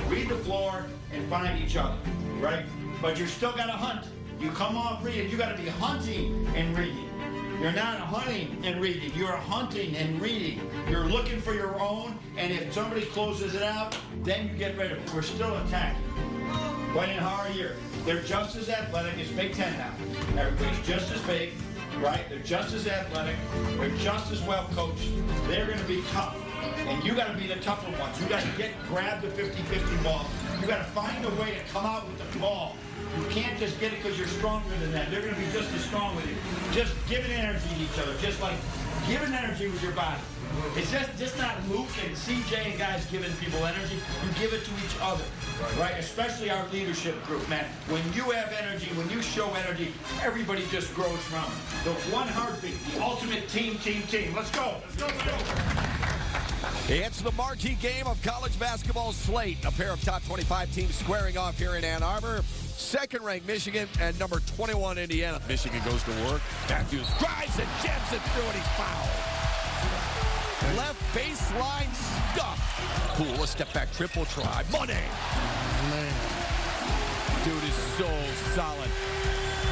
Read the floor and find each other, right? But you still got to hunt. You come off reading, you got to be hunting and reading. You're not hunting and reading, you're hunting and reading. You're looking for your own, and if somebody closes it out, then you get rid of it. We're still attacking. Playing hard here. They're just as athletic. It's Big Ten now. Everybody's just as big, right? They're just as athletic. They're just as well coached. They're going to be tough. And you got to be the tougher ones. You got to grab the 50-50 ball. You got to find a way to come out with the ball. You can't just get it because you're stronger than them. They're going to be just as strong with you. Just giving energy to each other, just like giving energy with your body. It's just not Luke and CJ and guys giving people energy. You give it to each other, right? Especially our leadership group, man. When you have energy, when you show energy, everybody just grows from it. The one heartbeat, the ultimate team. Let's go. Let's go. It's the marquee game of college basketball slate. A pair of top 25 teams squaring off here in Ann Arbor. Second-ranked Michigan and number 21 Indiana. Michigan goes to work. Matthews drives and jams it through, and he's fouled. Left baseline stuff. Poole, a step-back triple try. Money. Man. Dude is so solid.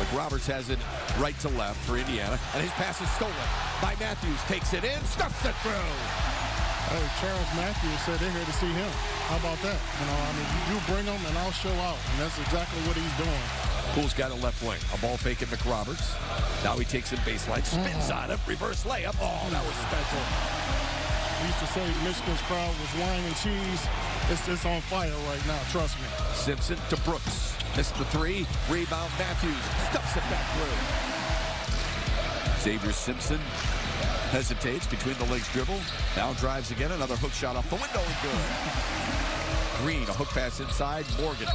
McRoberts has it right to left for Indiana, and his pass is stolen by Matthews. Takes it in, stuffs it through. Hey, Charles Matthews said they're here to see him. How about that? You know, I mean, you bring him and I'll show out. And that's exactly what he's doing. Poole's got a left wing. A ball fake at McRoberts. Now he takes it baseline, spins on it, reverse layup. Oh, that was special. We used to say Michigan's crowd was wine and cheese. It's on fire right now, trust me. Simpson to Brooks. Missed the three. Rebound Matthews. Stuffs it back through. Xavier Simpson hesitates between the legs dribble. Now drives again. Another hook shot off the window and good. Green, a hook pass inside. Morgan.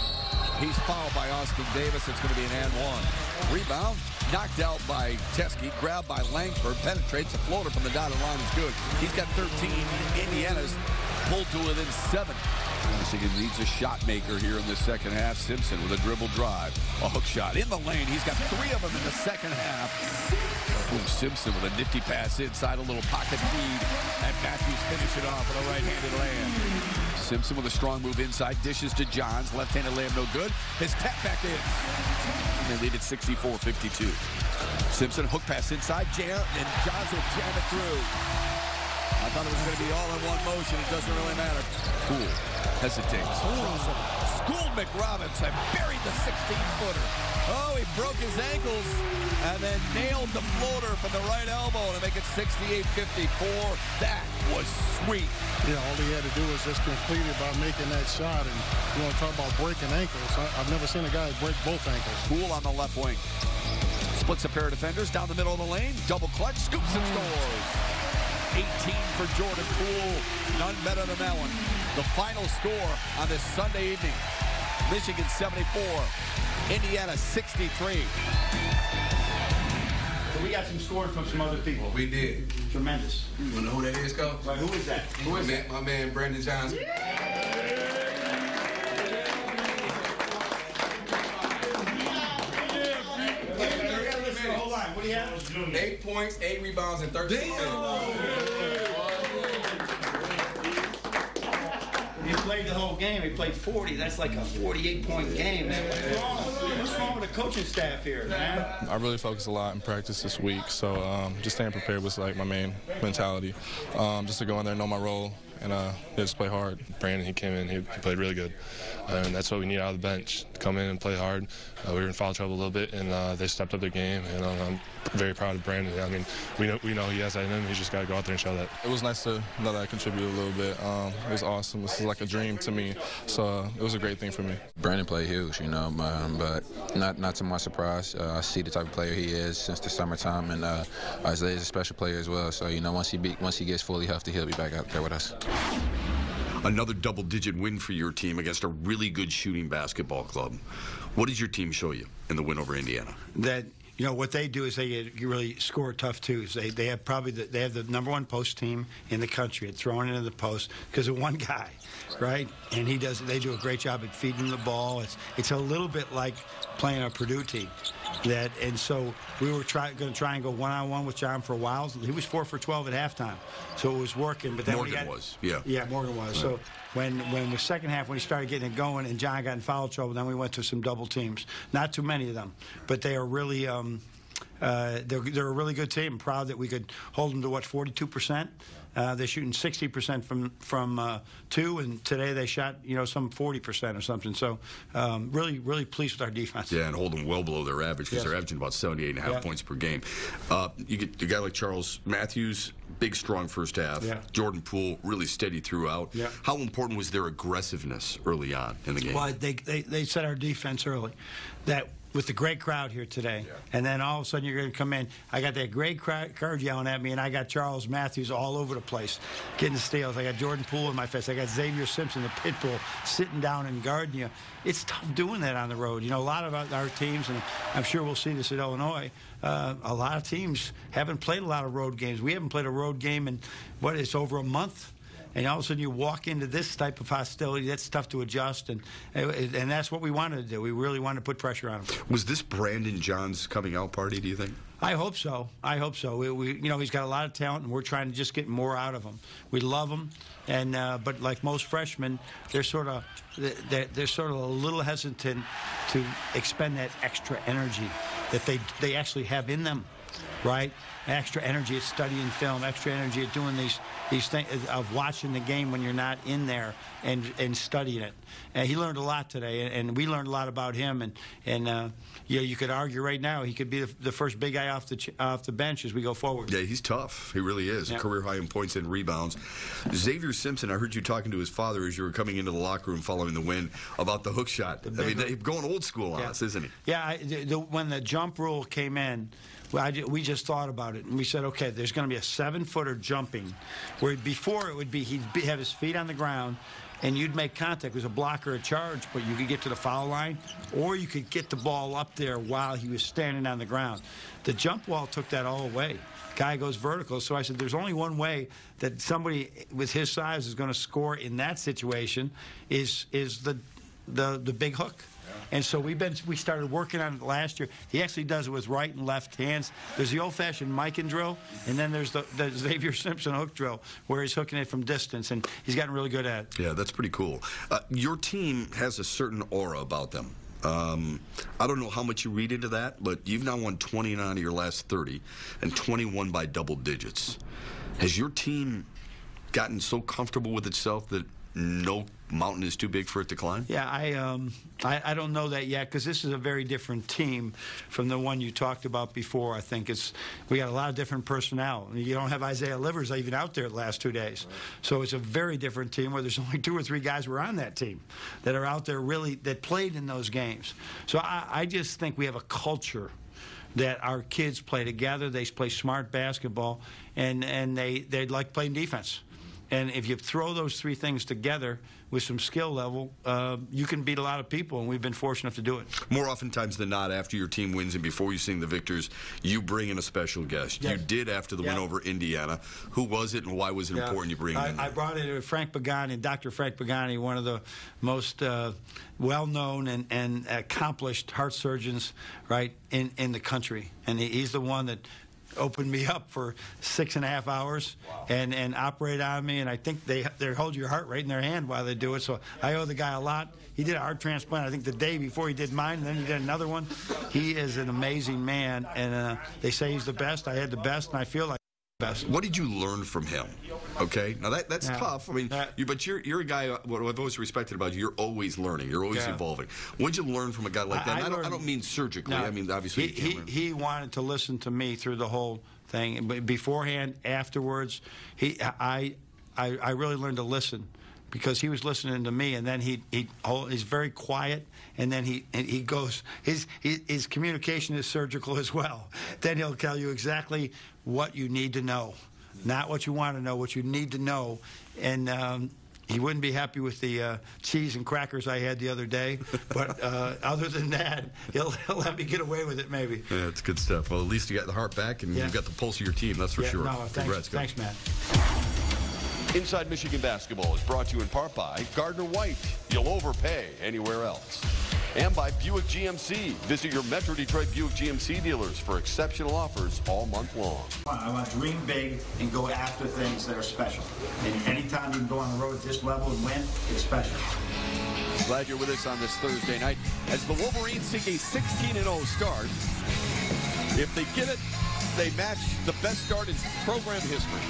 He's fouled by Austin Davis. It's going to be an and one. Rebound. Knocked out by Teske. Grabbed by Langford. Penetrates. A floater from the dotted line is good. He's got 13. Indiana's pulled to within 7. Michigan needs a shot maker here in the second half. Simpson with a dribble drive. A hook shot in the lane. He's got 3 of them in the second half. Ooh, Simpson with a nifty pass inside, a little pocket feed, and Matthews finish it off with a right-handed layup. Simpson with a strong move inside, dishes to Johns. Left-handed layup no good. His tap back in. And they lead at 64-52. Simpson hook pass inside, jam, and Johns will jam it through. I thought it was going to be all in one motion. It doesn't really matter. Poole hesitates. Schooled McRoberts and buried the 16-footer. Oh, he broke his ankles and then nailed the floater from the right elbow to make it 68-54. That was sweet. Yeah, all he had to do was just complete it by making that shot. And you want to talk about breaking ankles. I've never seen a guy break both ankles. Poole on the left wing. Splits a pair of defenders down the middle of the lane. Double clutch, scoops and scores. 18 for Jordan Poole. None better than that one. The final score on this Sunday evening. Michigan 74, Indiana 63. So we got some scores from some other people. Well, we did. Tremendous. You want to know who that is, Coach? Right, who is that? Who is that? My man, Brandon Johnson. Hold on, what do you have? 8 points, 8 rebounds, and 13 minutes. He played the whole game. He played 40. That's like a 48-point game, man. What's wrong with the coaching staff here, man? I really focused a lot in practice this week, so just staying prepared was like my main mentality. Just to go in there, know my role, and just play hard. Brandon, he came in, he played really good, and that's what we need out of the bench. Come in and play hard. We were in foul trouble a little bit, and they stepped up their game, and I'm very proud of Brandon. I mean, we know he has that in him. He's just got to go out there and show that. It was nice to know that I contributed a little bit. It was awesome. This is like a dream to me, so it was a great thing for me. Brandon played huge, you know, but not to my surprise. I see the type of player he is since the summertime, and Isaiah's a special player as well. So you know, once he gets fully healthy, he'll be back out there with us. Another double-digit win for your team against a really good shooting basketball club. What does your team show you in the win over Indiana? That you know, what they do is they really score tough twos. They have probably they have the #1 post team in the country at throwing into the post because of one guy, right? And they do a great job at feeding the ball. It's a little bit like playing a Purdue team. And so we were going to try and go one-on-one with John for a while. He was 4 for 12 at halftime, so it was working. But then Morgan was, yeah. Yeah, Morgan was. Right. So when the second half, when he started getting it going and John got in foul trouble, then we went to some double teams. Not too many of them, but they are really they're a really good team. I'm proud that we could hold them to 42%. They're shooting 60% from 2, and today they shot some 40% or something. So really pleased with our defense. Yeah, and holding well below their average because they're averaging about 78.5 points per game. You get a guy like Charles Matthews, big strong first half. Yeah. Jordan Poole really steady throughout. Yeah. How important was their aggressiveness early on in the game? Well, they set our defense early. That. With the great crowd here today, and then all of a sudden you're going to come in. I got that great crowd yelling at me, and I got Charles Matthews all over the place, getting the steals. I got Jordan Poole in my face. I got Xavier Simpson, the pit bull, sitting down and guarding you. It's tough doing that on the road. You know, a lot of our teams, and I'm sure we'll see this at Illinois, a lot of teams haven't played a lot of road games. We haven't played a road game in, it's over a month. And all of a sudden you walk into this type of hostility. That's tough to adjust, and that's what we wanted to do. We really wanted to put pressure on him. Was this Brandon John's coming out party, do you think? I hope so. I hope so. He's got a lot of talent, and we're trying to just get more out of him. We love him, and but like most freshmen, they're sort of a little hesitant to expend that extra energy that they actually have in them, right? Extra energy at studying film, extra energy at doing these things, of watching the game when you're not in there and studying it. And he learned a lot today, and we learned a lot about him. And you could argue right now he could be the first big guy off the bench as we go forward. Yeah, he's tough. He really is. Yeah. A career high in points and rebounds. Xavier Simpson, I heard you talking to his father as you were coming into the locker room following the win about the hook shot. Going old school on us, isn't he? Yeah, when the jump rule came in, we just thought about it, and we said, okay, there's going to be a 7-footer jumping, where before it would be he'd have his feet on the ground, and you'd make contact. It was a block or a charge, but you could get to the foul line, or you could get the ball up there while he was standing on the ground. The jump wall took that all away. Guy goes vertical, so I said there's only one way that somebody with his size is going to score in that situation is the big hook. And so we started working on it last year. He actually does it with right and left hands. There's the old-fashioned Mikan drill, and then there's the Xavier Simpson hook drill, where he's hooking it from distance, and he's gotten really good at it. Yeah, that's pretty cool. Your team has a certain aura about them. I don't know how much you read into that, but you've now won 29 of your last 30, and 21 by double digits. Has your team gotten so comfortable with itself that no mountain is too big for it to climb? Yeah, I don't know that yet, because this is a very different team from the one you talked about before. I think we got a lot of different personnel. You don't have Isaiah Livers even out there the last 2 days. So it's a very different team where there's only 2 or 3 guys who are on that team that are out there that played in those games. So I just think we have a culture that our kids play together. They play smart basketball, and they like playing defense. And if you throw those 3 things together with some skill level, you can beat a lot of people, and we've been fortunate to do it. More oftentimes than not, after your team wins and before you sing the victors, you bring in a special guest. Yes. You did after the win over Indiana. Who was it, and why was it important you bring him in? I brought in Frank Pagani, Dr. Frank Pagani, one of the most well-known and accomplished heart surgeons, right, in the country. And he's the one that opened me up for 6.5 hours and operate on me, and I think they hold your heart rate in their hand while they do it. So I owe the guy a lot. He did a heart transplant, I think, the day before he did mine, and then he did another one. He is an amazing man, and they say he's the best. I had the best, and I feel like the best. What did you learn from him? Okay, now that's tough. I mean, but you're a guy. What I've always respected about you, you're always learning. You're always evolving. What did you learn from a guy like that? I don't mean surgically. No, I mean, obviously, he wanted to listen to me through the whole thing. But beforehand, afterwards, I really learned to listen, because he was listening to me, and then he's very quiet, and then he goes, his communication is surgical as well. Then he'll tell you exactly what you need to know, not what you want to know, what you need to know, and He wouldn't be happy with the cheese and crackers I had the other day. But other than that, he'll let me get away with it maybe. Yeah, it's good stuff. Well, at least you got the heart back, and you've got the pulse of your team. That's for sure. No, thanks, Matt. Inside Michigan Basketball is brought to you in part by Gardner White. You'll overpay anywhere else. And by Buick GMC. Visit your Metro Detroit Buick GMC dealers for exceptional offers all month long. I want to dream big and go after things that are special. And anytime you can go on the road at this level and win, it's special. Glad you're with us on this Thursday night as the Wolverines seek a 16-0 start. If they get it, they match the best start in program history.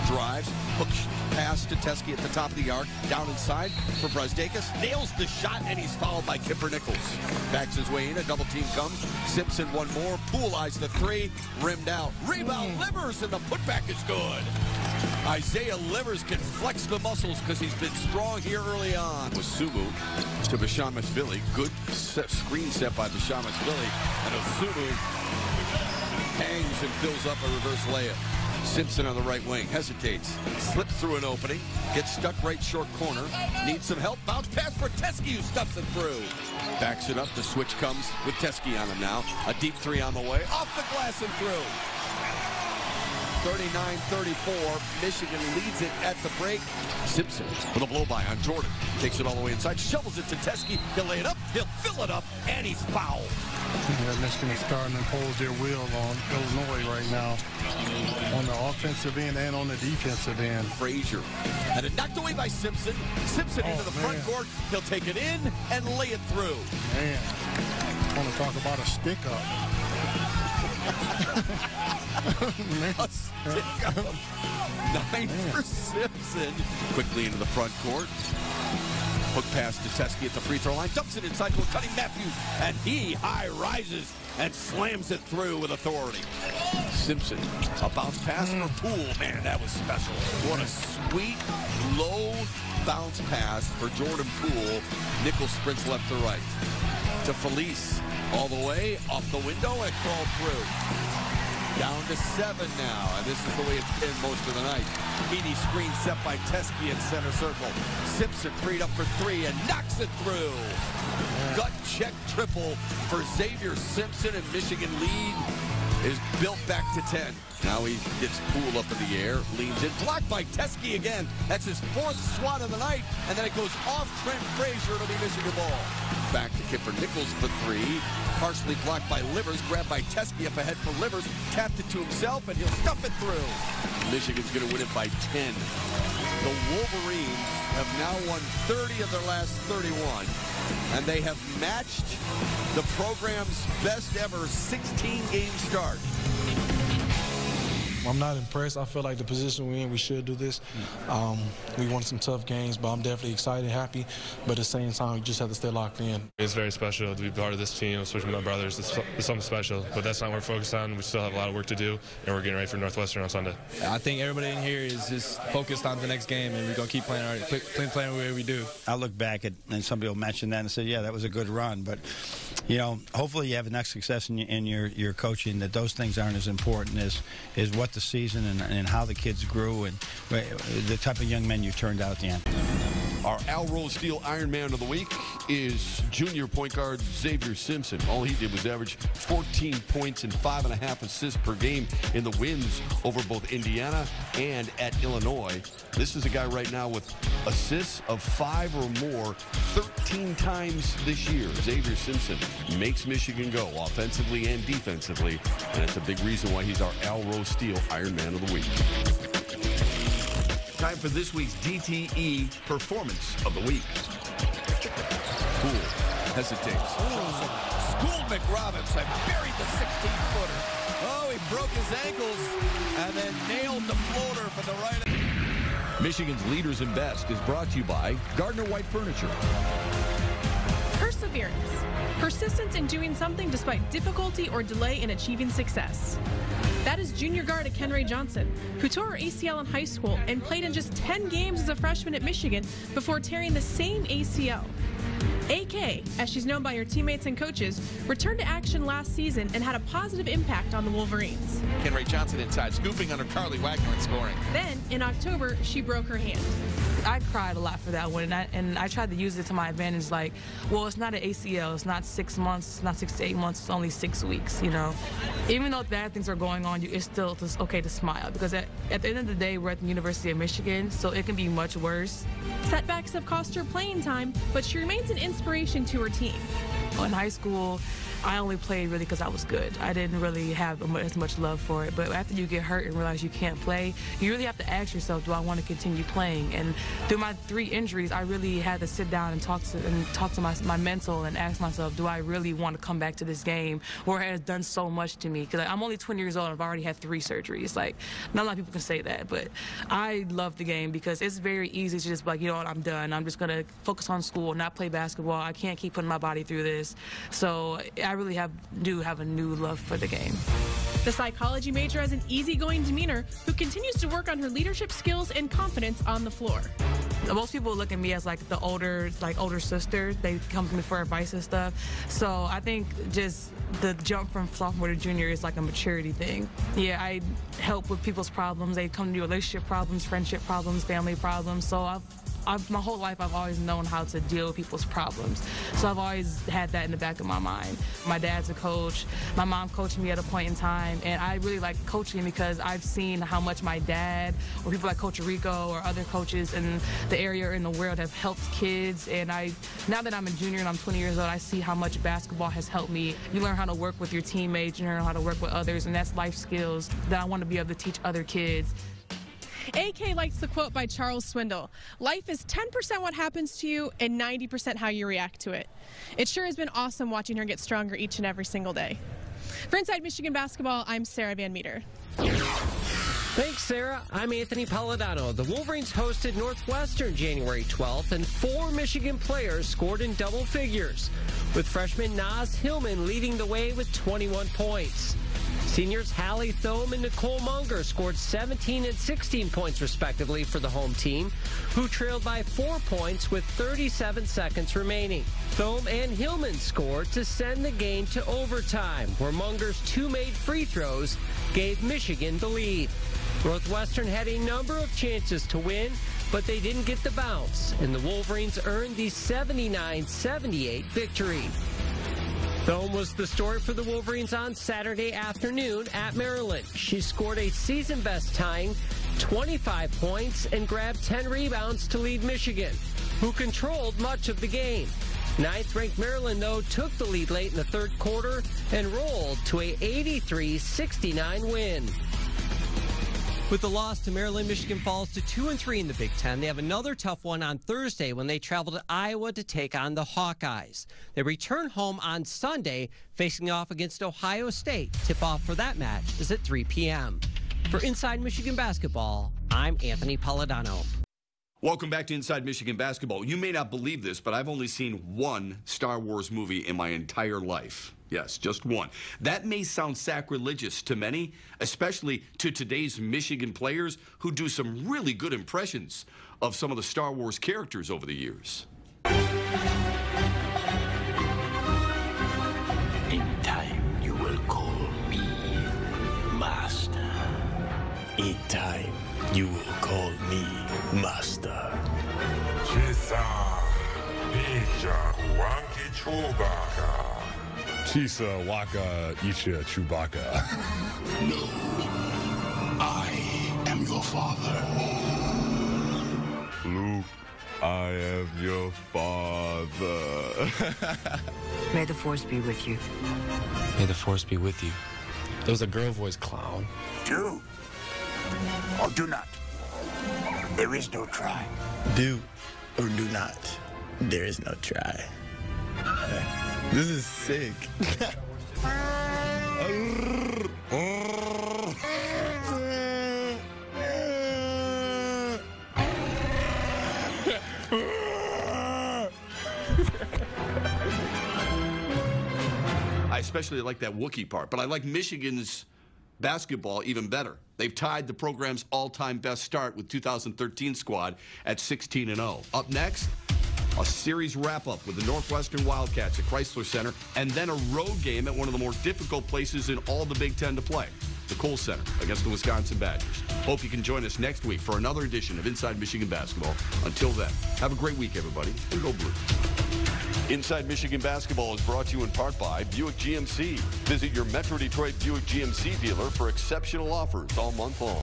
Drives, hook pass to Teske at the top of the arc, down inside for Brazdeikis, nails the shot, and he's fouled by Kipper Nichols. Backs his way in, a double team comes, Simpson one more, Poole eyes the three, rimmed out, rebound Livers, and the putback is good. Isaiah Livers can flex the muscles because he's been strong here early on. With Sumu to Bashamashvili, good screen set by Bashamashvili, and Osumu hangs and fills up a reverse layup. Simpson on the right wing, hesitates, slips through an opening, gets stuck right short corner, needs some help, bounce pass for Teske, who stuffs it through. Backs it up, the switch comes with Teske on him now. A deep three on the way, off the glass and through. 39-34, Michigan leads it at the break. Simpson with a blow-by on Jordan. Takes it all the way inside, shovels it to Teske. He'll lay it up, he'll fill it up, and he's fouled. Yeah, Michigan is starting to impose their will on Illinois right now, on the offensive end and on the defensive end. Frazier had it knocked away by Simpson. Simpson into the front court. He'll take it in and lay it through. Man, I want to talk about a stick-up. A stick-up. 9 for Simpson. Quickly into the front court. Hook pass to Teske at the free throw line. Dumps it inside to a cutting Matthews. And he high rises and slams it through with authority. Simpson, a bounce pass for Poole. Man, that was special. What a sweet, low bounce pass for Jordan Poole. Nichols sprints left to right. To Felice. All the way, off the window, and crawled through. Down to 7 now, and this is the way it's been most of the night. Heaney screen set by Teske in center circle. Simpson freed up for 3 and knocks it through. Gut check triple for Xavier Simpson, and Michigan lead is built back to 10. Now he gets Poole up in the air, leans in, blocked by Teske again. That's his 4th swat of the night, and then it goes off Trent Frazier. It'll be Michigan ball. Back to Kipper Nichols for 3. Partially blocked by Livers, grabbed by Teske up ahead for Livers, tapped it to himself, and he'll stuff it through. Michigan's going to win it by 10. The Wolverines have now won 30 of their last 31, and they have matched the program's best ever 16-game start. I'm not impressed. I feel like the position we're in, we should do this. We won some tough games, but I'm definitely excited, happy. But at the same time, we just have to stay locked in. It's very special to be part of this team, especially with my brothers. It's something special, but that's not what we're focused on. We still have a lot of work to do, and we're getting ready for Northwestern on Sunday. I think everybody in here is just focused on the next game, and we're going to keep playing the way we do. I look back at, and somebody will mention that and say, yeah, that was a good run. But, you know, hopefully you have enough success in your coaching that those things aren't as important as what the season and how the kids grew and the type of young men you turned out at the end. Our Al Rose Steel Iron Man of the Week is junior point guard Xavier Simpson. All he did was average 14 points and 5.5 assists per game in the wins over both Indiana and at Illinois. This is a guy right now with assists of 5 or more 13 times this year. Xavier Simpson makes Michigan go offensively and defensively, and that's a big reason why he's our Al Rose Steel Iron Man of the Week. Time for this week's DTE Performance of the Week. Poole hesitates. Schooled McRobbins and buried the 16-footer. Oh, he broke his ankles and then nailed the floater for the right. Michigan's Leaders and Best is brought to you by Gardner White Furniture. Perseverance. Persistence in doing something despite difficulty or delay in achieving success. That is junior guard Kenray Johnson, who tore her ACL in high school and played in just 10 games as a freshman at Michigan before tearing the same ACL. AK, as she's known by her teammates and coaches, returned to action last season and had a positive impact on the Wolverines. Kenray Johnson inside, scooping under Carly Wagner and scoring. Then, in October, she broke her hand. I cried a lot for that one, and I tried to use it to my advantage. Like, well, it's not an ACL. It's not 6 months. It's not 6 to 8 months. It's only 6 weeks. You know, even though bad things are going on, it's still okay to smile because at the end of the day, we're at the University of Michigan, so it can be much worse. Setbacks have cost her playing time, but she remains an inspiration to her team. In high school, I only played really because I was good. I didn't really have as much love for it. But after you get hurt and realize you can't play, you really have to ask yourself, do I want to continue playing? And through my 3 injuries, I really had to sit down and talk to my mental and ask myself, do I really want to come back to this game where it has done so much to me? Because I'm only 20 years old and I've already had 3 surgeries. Like, not a lot of people can say that, but I love the game because it's very easy to just be like, you know what, I'm done. I'm just going to focus on school, not play basketball. I can't keep putting my body through this. So I really do have a new love for the game. The psychology major has an easygoing demeanor who continues to work on her leadership skills and confidence on the floor. Most people look at me as like the older sister. They come to me for advice and stuff. So I think just the jump from sophomore to junior is like a maturity thing. Yeah, I help with people's problems. They come to me with relationship problems, friendship problems, family problems. So my whole life, I've always known how to deal with people's problems. So I've always had that in the back of my mind. My dad's a coach. My mom coached me at a point in time, and I really like coaching because I've seen how much my dad or people like Coach Rico or other coaches in the area or in the world have helped kids. And now that I'm a junior and I'm 20 years old, I see how much basketball has helped me. You learn how to work with your teammates, you learn how to work with others, and that's life skills that I want to be able to teach other kids. AK likes the quote by Charles Swindoll: "Life is 10% what happens to you and 90% how you react to it." It sure has been awesome watching her get stronger each and every single day. For Inside Michigan Basketball, I'm Sarah Van Meter. Thanks, Sarah. I'm Anthony Polidano. The Wolverines hosted Northwestern January 12th, and 4 Michigan players scored in double figures, with freshman Naz Hillman leading the way with 21 points. Seniors Hallie Thome and Nicole Munger scored 17 and 16 points respectively for the home team, who trailed by 4 points with 37 seconds remaining. Thome and Hillman scored to send the game to overtime, where Munger's 2 made free throws gave Michigan the lead. Northwestern had a number of chances to win, but they didn't get the bounce, and the Wolverines earned the 79-78 victory. Thome was the story for the Wolverines on Saturday afternoon at Maryland. She scored a season-best tying 25 points and grabbed 10 rebounds to lead Michigan, who controlled much of the game. 9th-ranked Maryland, though, took the lead late in the third quarter and rolled to a 83-69 win. With the loss to Maryland, Michigan falls to 2-3 in the Big Ten. They have another tough one on Thursday when they travel to Iowa to take on the Hawkeyes. They return home on Sunday, facing off against Ohio State. Tip-off for that match is at 3 p.m. For Inside Michigan Basketball, I'm Anthony Polidano. Welcome back to Inside Michigan Basketball. You may not believe this, but I've only seen 1 Star Wars movie in my entire life. Yes, just 1. That may sound sacrilegious to many, especially to today's Michigan players who do some really good impressions of some of the Star Wars characters over the years. In time, you will call me Master. In time, you will call me Master. Chisa, Bija, Wanki Chewbacca. Chisa, Waka, Isha, Chewbacca. No, I am your father. Luke, I am your father. May the Force be with you. May the Force be with you. It was a girl voice clown. Do or do not. There is no try. Do or do not. There is no try. This is sick. I especially like that Wookiee part, but I like Michigan's basketball even better. They've tied the program's all-time best start with 2013 squad at 16-0. Up next, a series wrap-up with the Northwestern Wildcats at Chrysler Center, and then a road game at one of the more difficult places in all the Big Ten to play. the Kohl Center against the Wisconsin Badgers. Hope you can join us next week for another edition of Inside Michigan Basketball. Until then, have a great week, everybody, and go Blue. Inside Michigan Basketball is brought to you in part by Buick GMC. Visit your Metro Detroit Buick GMC dealer for exceptional offers all month long.